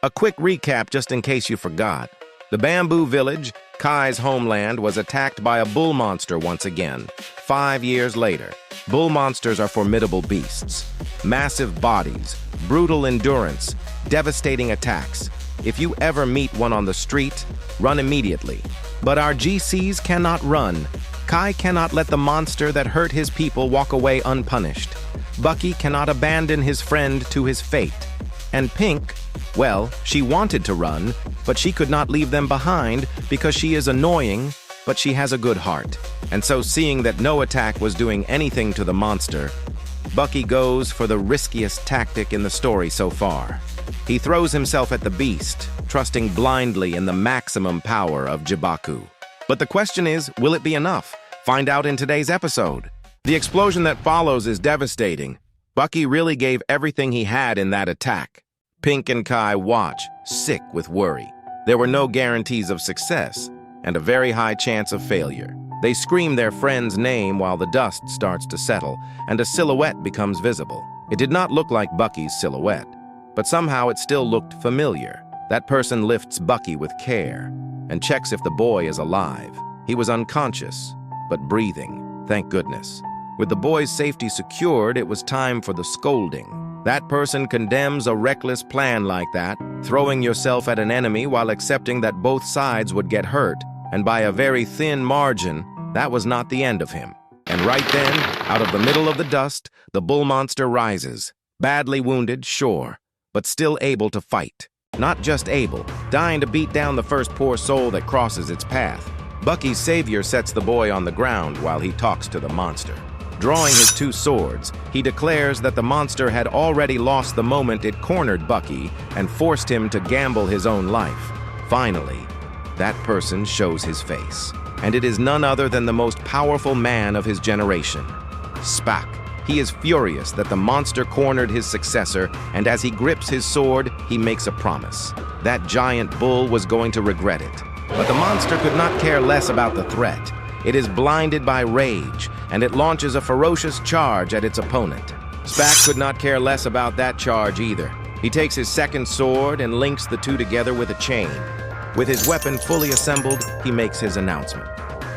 A quick recap just in case you forgot. The bamboo village, Kai's homeland, was attacked by a bull monster once again. 5 years later, bull monsters are formidable beasts. Massive bodies, brutal endurance, devastating attacks. If you ever meet one on the street, run immediately. But our GCs cannot run. Kai cannot let the monster that hurt his people walk away unpunished. Bucky cannot abandon his friend to his fate. And Pink, well, she wanted to run, but she could not leave them behind because she is annoying, but she has a good heart. And so, seeing that no attack was doing anything to the monster, Bucky goes for the riskiest tactic in the story so far. He throws himself at the beast, trusting blindly in the maximum power of Jibaku. But the question is, will it be enough? Find out in today's episode. The explosion that follows is devastating. Bucky really gave everything he had in that attack. Pink and Kai watch, sick with worry. There were no guarantees of success, and a very high chance of failure. They scream their friend's name while the dust starts to settle, and a silhouette becomes visible. It did not look like Bucky's silhouette, but somehow it still looked familiar. That person lifts Bucky with care and checks if the boy is alive. He was unconscious, but breathing, thank goodness. With the boy's safety secured, it was time for the scolding. That person condemns a reckless plan like that, throwing yourself at an enemy while accepting that both sides would get hurt, and by a very thin margin, that was not the end of him. And right then, out of the middle of the dust, the bull monster rises. Badly wounded, sure, but still able to fight. Not just able, dying to beat down the first poor soul that crosses its path. Bucky's savior sets the boy on the ground while he talks to the monster. Drawing his two swords, he declares that the monster had already lost the moment it cornered Bucky and forced him to gamble his own life. Finally, that person shows his face, and it is none other than the most powerful man of his generation, Spock. He is furious that the monster cornered his successor, and as he grips his sword, he makes a promise. That giant bull was going to regret it. But the monster could not care less about the threat. It is blinded by rage, and it launches a ferocious charge at its opponent. Spock could not care less about that charge either. He takes his second sword and links the two together with a chain. With his weapon fully assembled, he makes his announcement.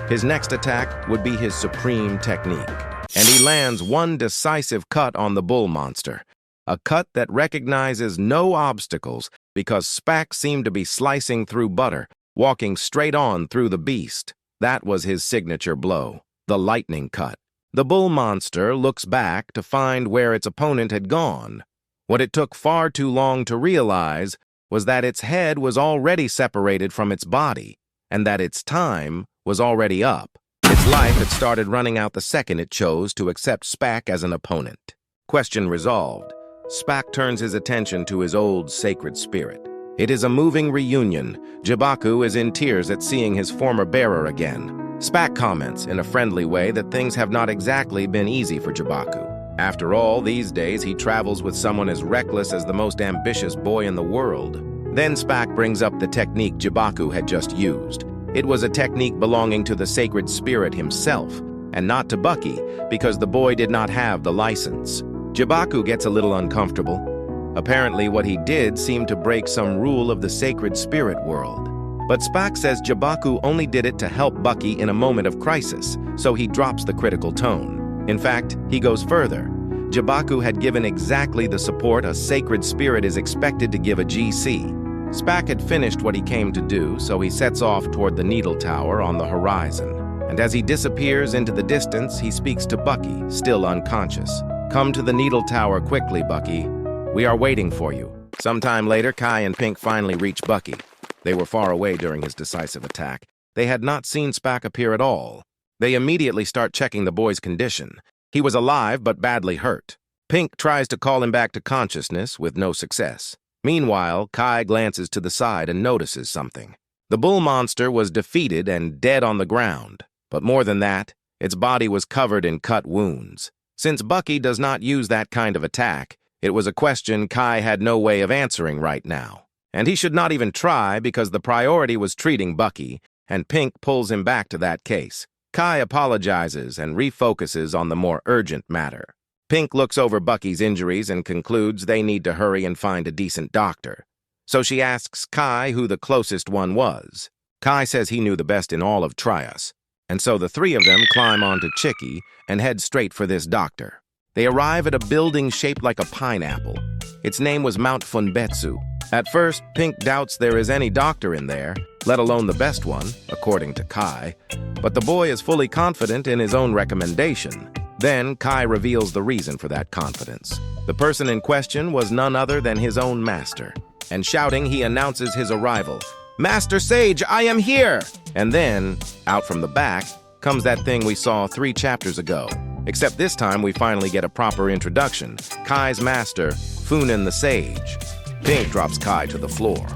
His next attack would be his supreme technique, and he lands one decisive cut on the bull monster. A cut that recognizes no obstacles because Spock seemed to be slicing through butter, walking straight on through the beast. That was his signature blow, the lightning cut. The bull monster looks back to find where its opponent had gone. What it took far too long to realize was that its head was already separated from its body, and that its time was already up. Its life had started running out the second it chose to accept Spock as an opponent. Question resolved. Spock turns his attention to his old sacred spirit. It is a moving reunion. Jibaku is in tears at seeing his former bearer again. Spock comments in a friendly way that things have not exactly been easy for Jibaku. After all, these days he travels with someone as reckless as the most ambitious boy in the world. Then Spock brings up the technique Jibaku had just used. It was a technique belonging to the sacred spirit himself, and not to Bucky, because the boy did not have the license. Jibaku gets a little uncomfortable. Apparently, what he did seemed to break some rule of the sacred spirit world. But Spock says Jibaku only did it to help Bucky in a moment of crisis, so he drops the critical tone. In fact, he goes further. Jibaku had given exactly the support a sacred spirit is expected to give a GC. Spock had finished what he came to do, so he sets off toward the Needle Tower on the horizon. And as he disappears into the distance, he speaks to Bucky, still unconscious. "Come to the Needle Tower quickly, Bucky. We are waiting for you." Sometime later, Kai and Pink finally reach Bucky. They were far away during his decisive attack. They had not seen Spock appear at all. They immediately start checking the boy's condition. He was alive but badly hurt. Pink tries to call him back to consciousness with no success. Meanwhile, Kai glances to the side and notices something. The bull monster was defeated and dead on the ground. But more than that, its body was covered in cut wounds. Since Bucky does not use that kind of attack, it was a question Kai had no way of answering right now. And he should not even try because the priority was treating Bucky, and Pink pulls him back to that case. Kai apologizes and refocuses on the more urgent matter. Pink looks over Bucky's injuries and concludes they need to hurry and find a decent doctor. So she asks Kai who the closest one was. Kai says he knew the best in all of Trias, and so the three of them climb onto Chicky and head straight for this doctor. They arrive at a building shaped like a pineapple. Its name was Mount Funbetsu. At first, Pink doubts there is any doctor in there, let alone the best one, according to Kai. But the boy is fully confident in his own recommendation. Then, Kai reveals the reason for that confidence. The person in question was none other than his own master. And shouting, he announces his arrival. "Master Sage, I am here!" And then, out from the back, comes that thing we saw 3 chapters ago. Except this time we finally get a proper introduction. Kai's master, Funin the Sage. Pink drops Kai to the floor.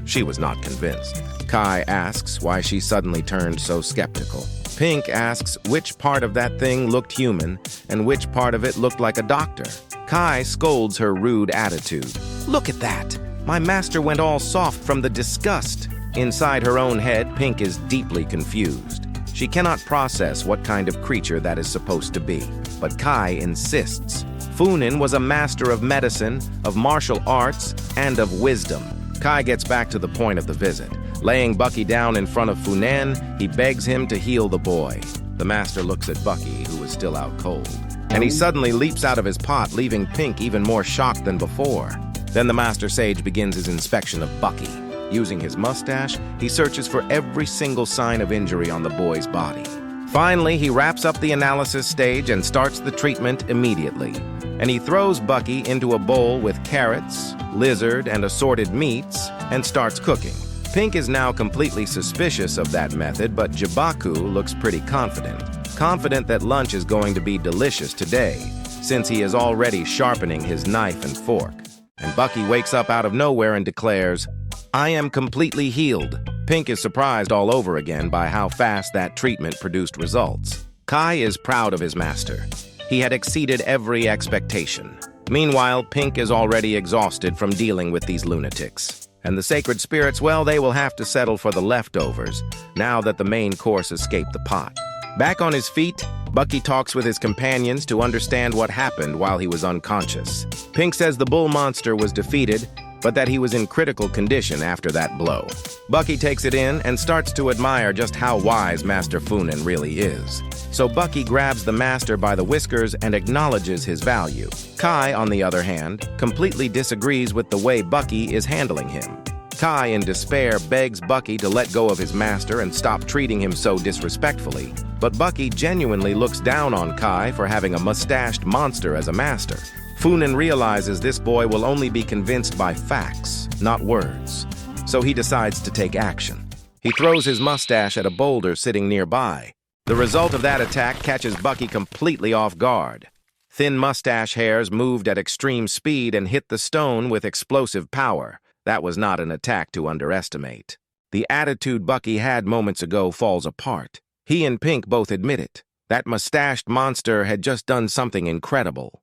She was not convinced. Kai asks why she suddenly turned so skeptical. Pink asks which part of that thing looked human and which part of it looked like a doctor. Kai scolds her rude attitude. "Look at that! My master went all soft from the disgust." Inside her own head, Pink is deeply confused. She cannot process what kind of creature that is supposed to be. But Kai insists. Funin was a master of medicine, of martial arts, and of wisdom. Kai gets back to the point of the visit. Laying Bucky down in front of Funin, he begs him to heal the boy. The master looks at Bucky, who is still out cold. And he suddenly leaps out of his pot, leaving Pink even more shocked than before. Then the Master Sage begins his inspection of Bucky. Using his mustache, he searches for every single sign of injury on the boy's body. Finally, he wraps up the analysis stage and starts the treatment immediately. And he throws Bucky into a bowl with carrots, lizard, and assorted meats, and starts cooking. Pink is now completely suspicious of that method, but Jibaku looks pretty confident. Confident that lunch is going to be delicious today, since he is already sharpening his knife and fork. And Bucky wakes up out of nowhere and declares, "I am completely healed." Pink is surprised all over again by how fast that treatment produced results. Kai is proud of his master. He had exceeded every expectation. Meanwhile, Pink is already exhausted from dealing with these lunatics. And the sacred spirits, well, they will have to settle for the leftovers, now that the main course escaped the pot. Back on his feet, Bucky talks with his companions to understand what happened while he was unconscious. Pink says the bull monster was defeated, but that he was in critical condition after that blow. Bucky takes it in and starts to admire just how wise Master Funin really is. So Bucky grabs the master by the whiskers and acknowledges his value. Kai, on the other hand, completely disagrees with the way Bucky is handling him. Kai, in despair, begs Bucky to let go of his master and stop treating him so disrespectfully. But Bucky genuinely looks down on Kai for having a mustached monster as a master. Funin realizes this boy will only be convinced by facts, not words. So he decides to take action. He throws his mustache at a boulder sitting nearby. The result of that attack catches Bucky completely off guard. Thin mustache hairs moved at extreme speed and hit the stone with explosive power. That was not an attack to underestimate. The attitude Bucky had moments ago falls apart. He and Pink both admit it. That mustached monster had just done something incredible.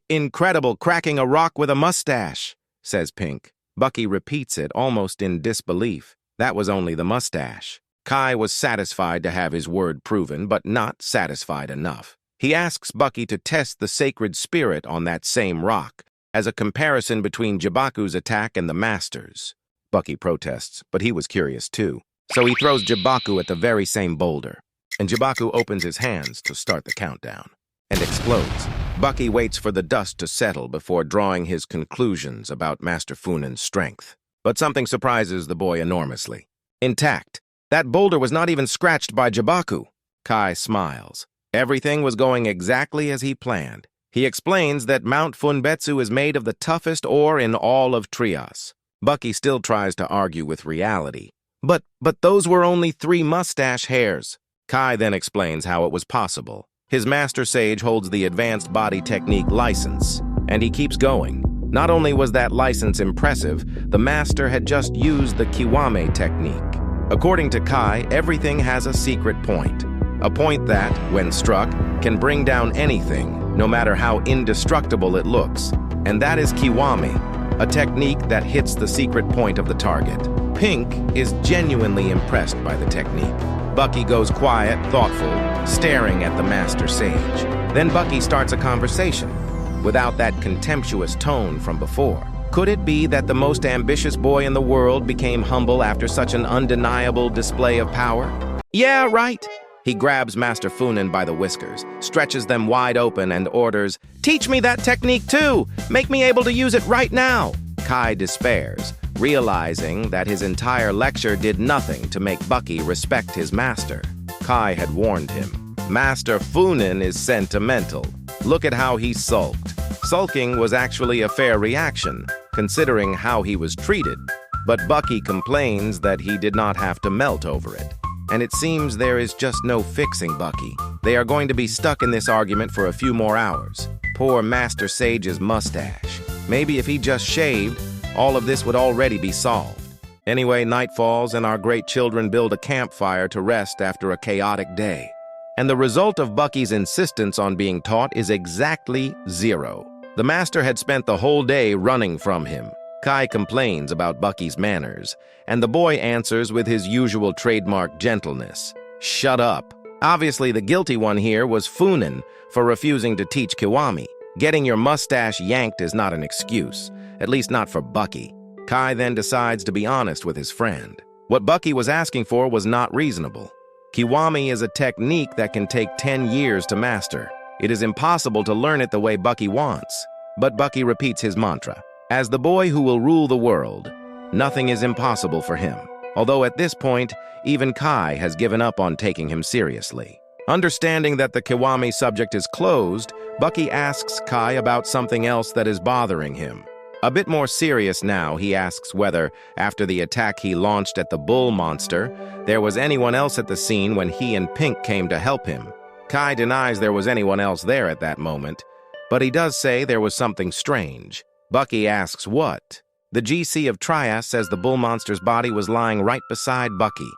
Incredible cracking a rock with a mustache," says Pink. Bucky repeats it, almost in disbelief. That was only the mustache. Kai was satisfied to have his word proven, but not satisfied enough. He asks Bucky to test the sacred spirit on that same rock, as a comparison between Jibaku's attack and the Master's. Bucky protests, but he was curious too. So he throws Jibaku at the very same boulder, and Jibaku opens his hands to start the countdown, and explodes. Bucky waits for the dust to settle before drawing his conclusions about Master Funin's strength. But something surprises the boy enormously. Intact. That boulder was not even scratched by Jibaku. Kai smiles. Everything was going exactly as he planned. He explains that Mount Funbetsu is made of the toughest ore in all of Trias. Bucky still tries to argue with reality. But those were only 3 mustache hairs. Kai then explains how it was possible. His master sage holds the advanced body technique license, and he keeps going. Not only was that license impressive, the master had just used the Kiwame technique. According to Kai, everything has a secret point. A point that, when struck, can bring down anything, no matter how indestructible it looks. And that is Kiwame, a technique that hits the secret point of the target. Pink is genuinely impressed by the technique. Bucky goes quiet, thoughtful, staring at the master sage. Then Bucky starts a conversation, without that contemptuous tone from before. Could it be that the most ambitious boy in the world became humble after such an undeniable display of power? Yeah, right. He grabs Master Funin by the whiskers, stretches them wide open, and orders, "Teach me that technique too! Make me able to use it right now!" Kai despairs, realizing that his entire lecture did nothing to make Bucky respect his master. Kai had warned him. Master Funin is sentimental. Look at how he sulked. Sulking was actually a fair reaction, considering how he was treated. But Bucky complains that he did not have to melt over it. And it seems there is just no fixing Bucky. They are going to be stuck in this argument for a few more hours. Poor Master Sage's mustache. Maybe if he just shaved, all of this would already be solved. Anyway, night falls and our great children build a campfire to rest after a chaotic day. And the result of Bucky's insistence on being taught is exactly 0. The master had spent the whole day running from him. Kai complains about Bucky's manners, and the boy answers with his usual trademark gentleness. Shut up. Obviously, the guilty one here was Funin for refusing to teach Kiwami. Getting your mustache yanked is not an excuse, at least not for Bucky. Kai then decides to be honest with his friend. What Bucky was asking for was not reasonable. Kiwami is a technique that can take 10 years to master. It is impossible to learn it the way Bucky wants. But Bucky repeats his mantra. As the boy who will rule the world, nothing is impossible for him. Although at this point, even Kai has given up on taking him seriously. Understanding that the Kiwami subject is closed, Bucky asks Kai about something else that is bothering him. A bit more serious now, he asks whether, after the attack he launched at the bull monster, there was anyone else at the scene when he and Pink came to help him. Kai denies there was anyone else there at that moment, but he does say there was something strange. Bucky asks what. The GC of Trias says the bull monster's body was lying right beside Bucky,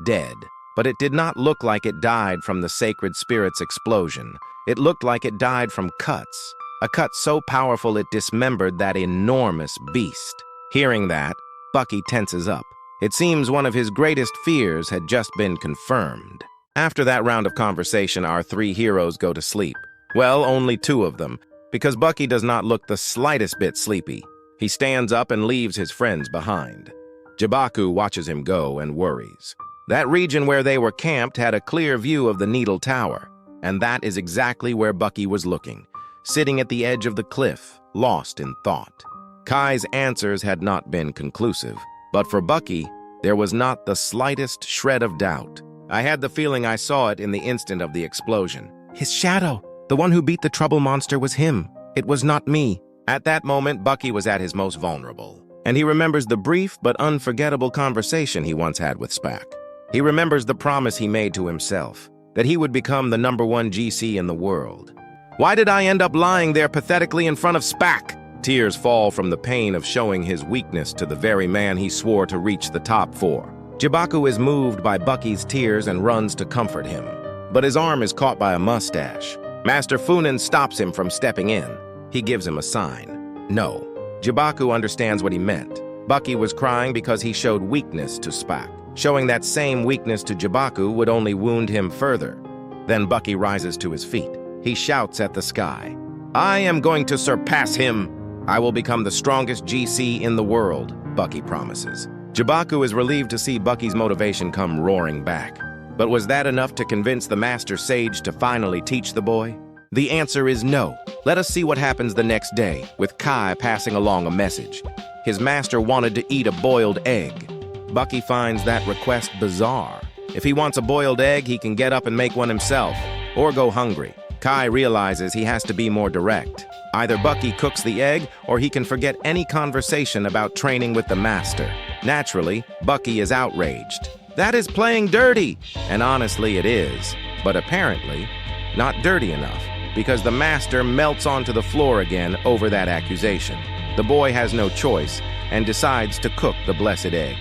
dead. But it did not look like it died from the sacred spirit's explosion. It looked like it died from cuts. A cut so powerful it dismembered that enormous beast. Hearing that, Bucky tenses up. It seems one of his greatest fears had just been confirmed. After that round of conversation, our 3 heroes go to sleep. Well, only 2 of them, because Bucky does not look the slightest bit sleepy. He stands up and leaves his friends behind. Jibaku watches him go and worries. That region where they were camped had a clear view of the Needle Tower, and that is exactly where Bucky was looking, sitting at the edge of the cliff, lost in thought. Kai's answers had not been conclusive, but for Bucky, there was not the slightest shred of doubt. I had the feeling I saw it in the instant of the explosion. His shadow! The one who beat the trouble monster was him. It was not me. At that moment, Bucky was at his most vulnerable, and he remembers the brief but unforgettable conversation he once had with Spack. He remembers the promise he made to himself, that he would become the #1 GC in the world. Why did I end up lying there pathetically in front of Spack? Tears fall from the pain of showing his weakness to the very man he swore to reach the top for. Jibaku is moved by Bucky's tears and runs to comfort him, but his arm is caught by a mustache. Master Funin stops him from stepping in. He gives him a sign. No. Jibaku understands what he meant. Bucky was crying because he showed weakness to Spack. Showing that same weakness to Jibaku would only wound him further. Then Bucky rises to his feet. He shouts at the sky. I am going to surpass him. I will become the strongest GC in the world, Bucky promises. Jibaku is relieved to see Bucky's motivation come roaring back. But was that enough to convince the Master Sage to finally teach the boy? The answer is no. Let us see what happens the next day, with Kai passing along a message. His master wanted to eat a boiled egg. Bucky finds that request bizarre. If he wants a boiled egg, he can get up and make one himself, or go hungry. Kai realizes he has to be more direct. Either Bucky cooks the egg, or he can forget any conversation about training with the master. Naturally, Bucky is outraged. That is playing dirty! And honestly, it is. But apparently, not dirty enough, because the master melts onto the floor again over that accusation. The boy has no choice, and decides to cook the blessed egg.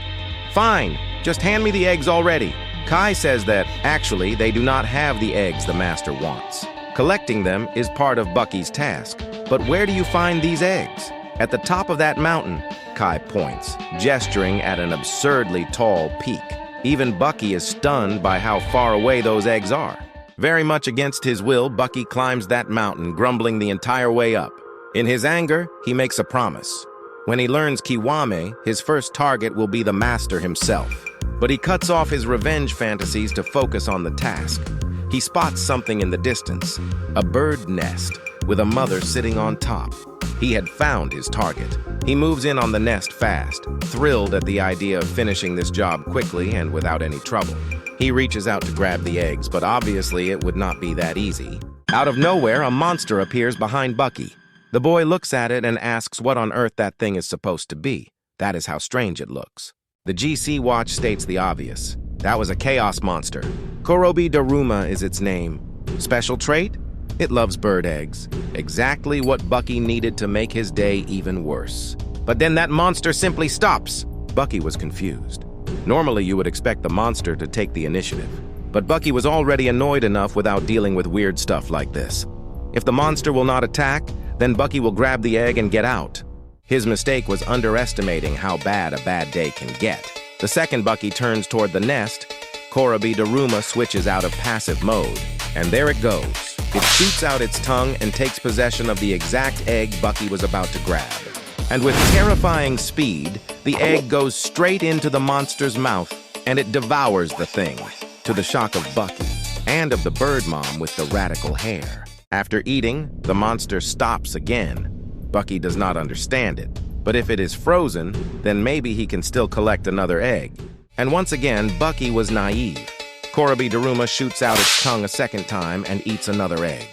Fine, just hand me the eggs already. Kai says that, actually, they do not have the eggs the master wants. Collecting them is part of Bucky's task. But where do you find these eggs? At the top of that mountain, Kai points, gesturing at an absurdly tall peak. Even Bucky is stunned by how far away those eggs are. Very much against his will, Bucky climbs that mountain, grumbling the entire way up. In his anger, he makes a promise. When he learns Kiwame, his first target will be the master himself. But he cuts off his revenge fantasies to focus on the task. He spots something in the distance, a bird nest with a mother sitting on top. He had found his target. He moves in on the nest fast, thrilled at the idea of finishing this job quickly and without any trouble. He reaches out to grab the eggs, but obviously it would not be that easy. Out of nowhere, a monster appears behind Bucky. The boy looks at it and asks what on earth that thing is supposed to be. That is how strange it looks. The GC Watch states the obvious. That was a chaos monster. Korobi Daruma is its name. Special trait? It loves bird eggs. Exactly what Bucky needed to make his day even worse. But then that monster simply stops. Bucky was confused. Normally you would expect the monster to take the initiative. But Bucky was already annoyed enough without dealing with weird stuff like this. If the monster will not attack, then Bucky will grab the egg and get out. His mistake was underestimating how bad a bad day can get. The second Bucky turns toward the nest, Korobi Daruma switches out of passive mode, and there it goes. It shoots out its tongue and takes possession of the exact egg Bucky was about to grab. And with terrifying speed, the egg goes straight into the monster's mouth, and it devours the thing, to the shock of Bucky, and of the bird mom with the radical hair. After eating, the monster stops again. Bucky does not understand it, but if it is frozen, then maybe he can still collect another egg. And once again, Bucky was naive. Korobi Daruma shoots out its tongue a second time and eats another egg.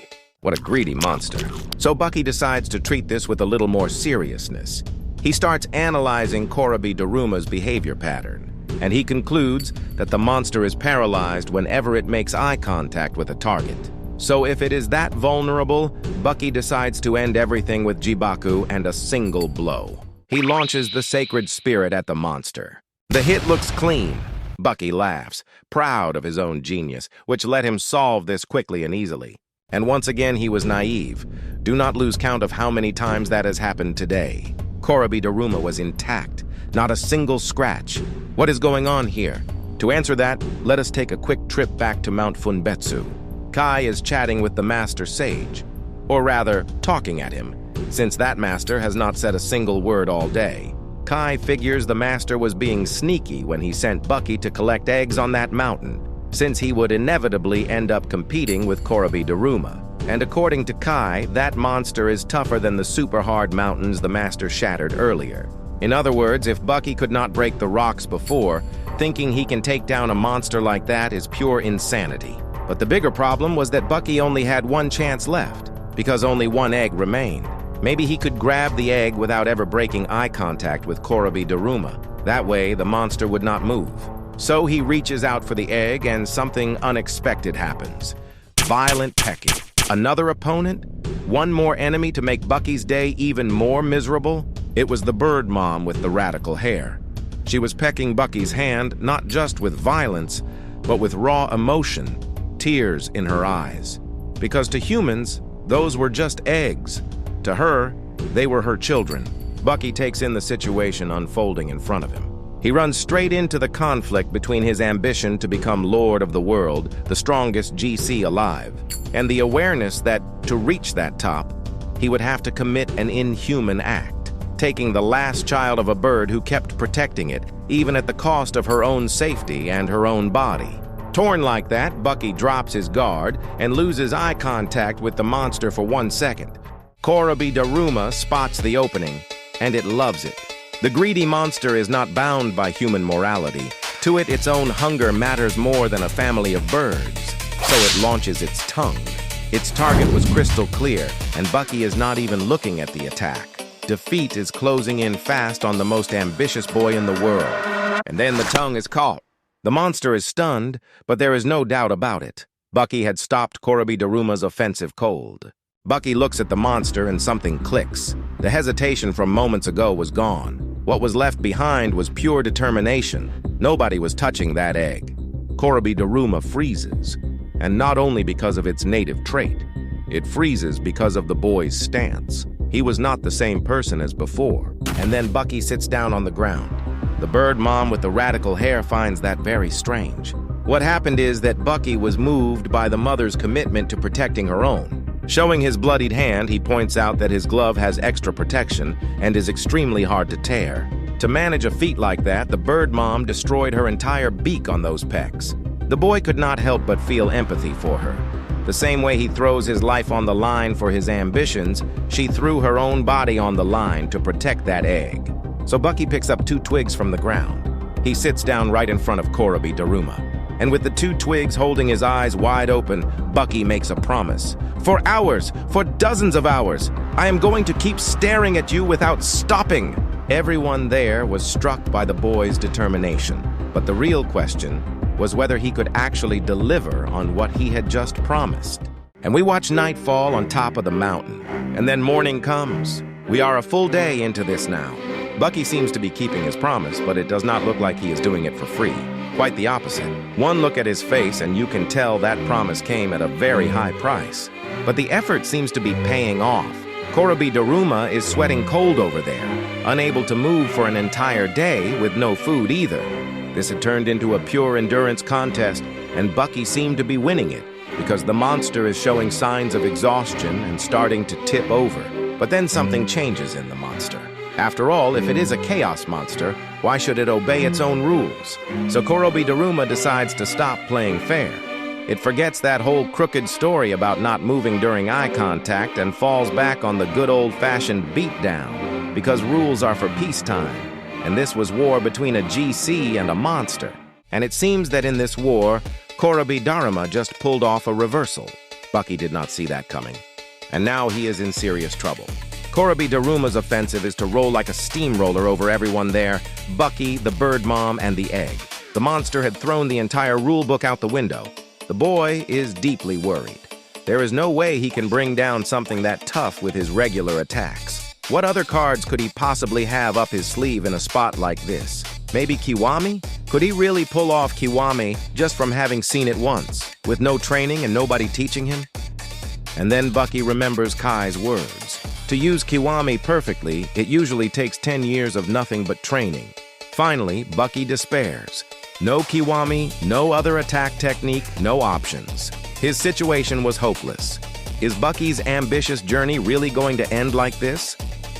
What a greedy monster. So Bucky decides to treat this with a little more seriousness. He starts analyzing Korobi Daruma's behavior pattern, and he concludes that the monster is paralyzed whenever it makes eye contact with a target. So if it is that vulnerable, Bucky decides to end everything with Jibaku and a single blow. He launches the sacred spirit at the monster. The hit looks clean. Bucky laughs, proud of his own genius, which let him solve this quickly and easily. And once again, he was naive. Do not lose count of how many times that has happened today. Korobi Daruma was intact, not a single scratch. What is going on here? To answer that, let us take a quick trip back to Mount Funbetsu. Kai is chatting with the Master Sage, or rather, talking at him, since that master has not said a single word all day. Kai figures the master was being sneaky when he sent Bucky to collect eggs on that mountain, since he would inevitably end up competing with Korobi Daruma. And according to Kai, that monster is tougher than the super hard mountains the master shattered earlier. In other words, if Bucky could not break the rocks before, thinking he can take down a monster like that is pure insanity. But the bigger problem was that Bucky only had one chance left, because only one egg remained. Maybe he could grab the egg without ever breaking eye contact with Korobi Daruma. That way, the monster would not move. So he reaches out for the egg, and something unexpected happens. Violent pecking. Another opponent? One more enemy to make Bucky's day even more miserable? It was the bird mom with the radical hair. She was pecking Bucky's hand, not just with violence, but with raw emotion, tears in her eyes. Because to humans, those were just eggs. To her, they were her children. Bucky takes in the situation unfolding in front of him. He runs straight into the conflict between his ambition to become Lord of the World, the strongest GC alive, and the awareness that, to reach that top, he would have to commit an inhuman act, taking the last child of a bird who kept protecting it, even at the cost of her own safety and her own body. Torn like that, Bucky drops his guard and loses eye contact with the monster for 1 second. Korobi Daruma spots the opening, and it loves it. The greedy monster is not bound by human morality. To it, its own hunger matters more than a family of birds. So it launches its tongue. Its target was crystal clear, and Bucky is not even looking at the attack. Defeat is closing in fast on the most ambitious boy in the world. And then the tongue is caught. The monster is stunned, but there is no doubt about it. Bucky had stopped Korobi Daruma's offensive cold. Bucky looks at the monster and something clicks. The hesitation from moments ago was gone. What was left behind was pure determination. Nobody was touching that egg. Korobi Daruma freezes, and not only because of its native trait. It freezes because of the boy's stance. He was not the same person as before. And then Bucky sits down on the ground. The bird mom with the radical hair finds that very strange. What happened is that Bucky was moved by the mother's commitment to protecting her own. Showing his bloodied hand, he points out that his glove has extra protection and is extremely hard to tear. To manage a feat like that, the bird mom destroyed her entire beak on those pecs. The boy could not help but feel empathy for her. The same way he throws his life on the line for his ambitions, she threw her own body on the line to protect that egg. So Bucky picks up 2 twigs from the ground. He sits down right in front of Korobi Daruma. And with the 2 twigs holding his eyes wide open, Bucky makes a promise. For hours, for dozens of hours, I am going to keep staring at you without stopping. Everyone there was struck by the boy's determination. But the real question was whether he could actually deliver on what he had just promised. And we watch nightfall on top of the mountain. And then morning comes. We are a full day into this now. Bucky seems to be keeping his promise, but it does not look like he is doing it for free. Quite the opposite. One look at his face and you can tell that promise came at a very high price. But the effort seems to be paying off. Korobi Daruma is sweating cold over there, unable to move for an entire day with no food either. This had turned into a pure endurance contest, and Bucky seemed to be winning it because the monster is showing signs of exhaustion and starting to tip over. But then something changes in the monster. After all, if it is a chaos monster, why should it obey its own rules? So Korobi Daruma decides to stop playing fair. It forgets that whole crooked story about not moving during eye contact and falls back on the good old-fashioned beatdown, because rules are for peacetime, and this was war between a GC and a monster. And it seems that in this war, Korobi Daruma just pulled off a reversal. Bucky did not see that coming, and now he is in serious trouble. Korobi Daruma's offensive is to roll like a steamroller over everyone there, Bucky, the bird mom, and the egg. The monster had thrown the entire rulebook out the window. The boy is deeply worried. There is no way he can bring down something that tough with his regular attacks. What other cards could he possibly have up his sleeve in a spot like this? Maybe Kiwami? Could he really pull off Kiwami just from having seen it once, with no training and nobody teaching him? And then Bucky remembers Kai's words. To use Kiwami perfectly, it usually takes 10 years of nothing but training. Finally, Bucky despairs. No Kiwami, no other attack technique, no options. His situation was hopeless. Is Bucky's ambitious journey really going to end like this?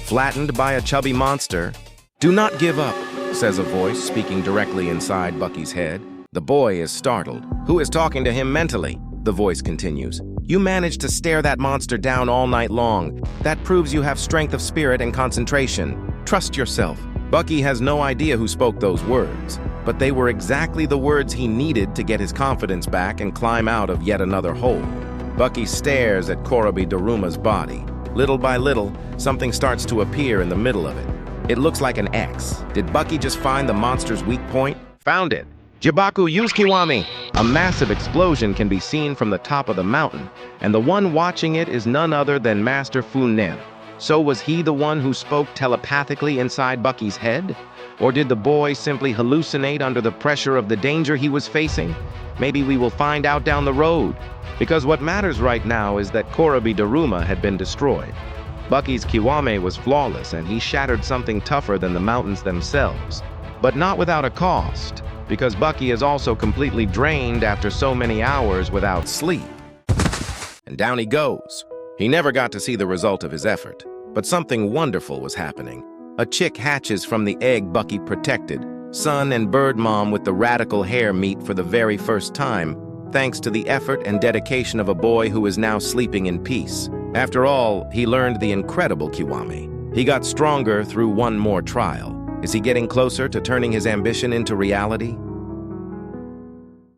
Flattened by a chubby monster? Do not give up, says a voice speaking directly inside Bucky's head. The boy is startled. Who is talking to him mentally? The voice continues. You managed to stare that monster down all night long. That proves you have strength of spirit and concentration. Trust yourself. Bucky has no idea who spoke those words, but they were exactly the words he needed to get his confidence back and climb out of yet another hole. Bucky stares at Korobi Daruma's body. Little by little, something starts to appear in the middle of it. It looks like an X. Did Bucky just find the monster's weak point? Found it. Jibaku, use Kiwami! A massive explosion can be seen from the top of the mountain, and the one watching it is none other than Master Funen. So was he the one who spoke telepathically inside Bucky's head? Or did the boy simply hallucinate under the pressure of the danger he was facing? Maybe we will find out down the road. Because what matters right now is that Korobi Daruma had been destroyed. Bucky's Kiwami was flawless, and he shattered something tougher than the mountains themselves. But not without a cost, because Bucky is also completely drained after so many hours without sleep. And down he goes. He never got to see the result of his effort, but something wonderful was happening. A chick hatches from the egg Bucky protected. Son and bird mom with the radical hair meet for the very first time, thanks to the effort and dedication of a boy who is now sleeping in peace. After all, he learned the incredible Kiwami. He got stronger through one more trial. Is he getting closer to turning his ambition into reality?